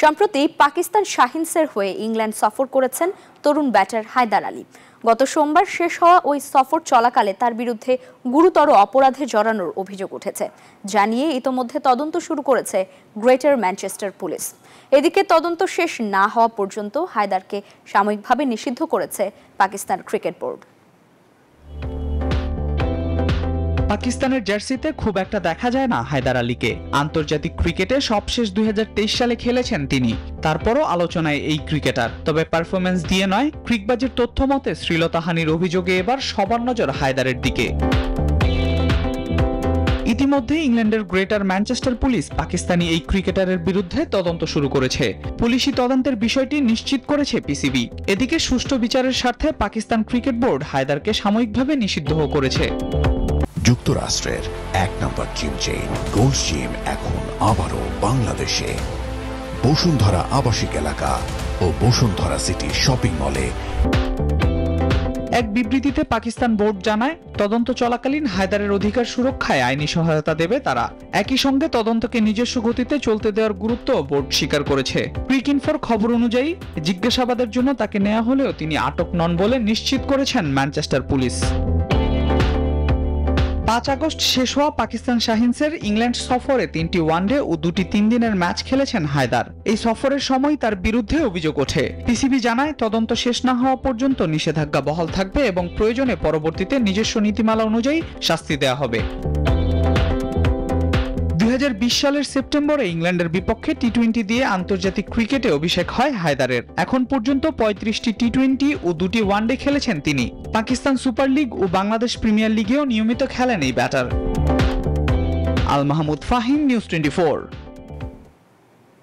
সম্প্রতি পাকিস্তান শাহিনসের হয়ে ইংল্যান্ড সফর করেছেন তরুণ ব্যাটার হায়দার আলী। গত সোমবার শেষ হওয়া ওই সফর চলাকালে তার বিরুদ্ধে গুরুতর অপরাধে জড়ানোর অভিযোগ উঠেছে, জানিয়ে ইতোমধ্যে তদন্ত শুরু করেছে গ্রেটার ম্যানচেস্টার পুলিশ। এদিকে তদন্ত শেষ না হওয়া পর্যন্ত হায়দারকে সাময়িকভাবে নিষিদ্ধ করেছে পাকিস্তান ক্রিকেট বোর্ড। পাকিস্তানের জার্সিতে খুব একটা দেখা যায় না হায়দার আলীকে। আন্তর্জাতিক ক্রিকেটে সবশেষ 2023 সালে খেলেছেন তিনি। তারপরও আলোচনায় এই ক্রিকেটার। তবে পারফরম্যান্স দিয়ে নয়, ক্রিকবাজির তথ্য মতে শ্লীলতাহানির অভিযোগে এবার সবার নজর হায়দারের দিকে। ইতিমধ্যে ইংল্যান্ডের গ্রেটার ম্যানচেস্টার পুলিশ পাকিস্তানি এই ক্রিকেটারের বিরুদ্ধে তদন্ত শুরু করেছে। পুলিশি তদন্তের বিষয়টি নিশ্চিত করেছে পিসিবি। এদিকে সুষ্ঠু বিচারের স্বার্থে পাকিস্তান ক্রিকেট বোর্ড হায়দারকে সাময়িকভাবে নিষিদ্ধ করেছে। যুক্তরাষ্ট্রের এক নম্বর জিম চেইন গোল্ড জিম এখন আবারও বাংলাদেশে। বসুন্ধরা আবাসিক এলাকা ও বসুন্ধরা সিটি শপিং মলে। এক বিবৃতিতে পাকিস্তান বোর্ড জানায়, তদন্ত চলাকালীন হায়দারের অধিকার সুরক্ষায় আইনি সহায়তা দেবে তারা। একই সঙ্গে তদন্তকে নিজস্ব গতিতে চলতে দেওয়ার গুরুত্ব বোর্ড স্বীকার করেছে। ক্রিকইনফোর খবর অনুযায়ী জিজ্ঞাসাবাদের জন্য তাকে নেওয়া হলেও তিনি আটক নন বলে নিশ্চিত করেছেন ম্যানচেস্টার পুলিশ। 5 আগস্ট শেষ হওয়া পাকিস্তান শাহিনসের ইংল্যান্ড সফরে 3টি ওয়ানডে ও 2টি 3 দিনের ম্যাচ খেলেছেন হায়দার। এই সফরের সময় তার বিরুদ্ধে অভিযোগ ওঠে। পিসিবি জানায়, তদন্ত শেষ না হওয়া পর্যন্ত নিষেধাজ্ঞা বহাল থাকবে এবং প্রয়োজনে পরবর্তীতে নিজস্ব নীতিমালা অনুযায়ী শাস্তি দেওয়া হবে। 2020 সালের সেপ্টেম্বরে ইংল্যান্ডের বিপক্ষে টি-20 দিয়ে আন্তর্জাতিক ক্রিকেটে অভিষেক হয় হায়দারের। এখন পর্যন্ত 35টি টি-20 ও 2টি ওয়ানডে খেলেছেন তিনি। পাকিস্তান সুপার লিগ ও বাংলাদেশ প্রিমিয়ার লিগেও নিয়মিত খেলেন এই ব্যাটার। আল মাহমুদ ফাহিম, নিউজ 24।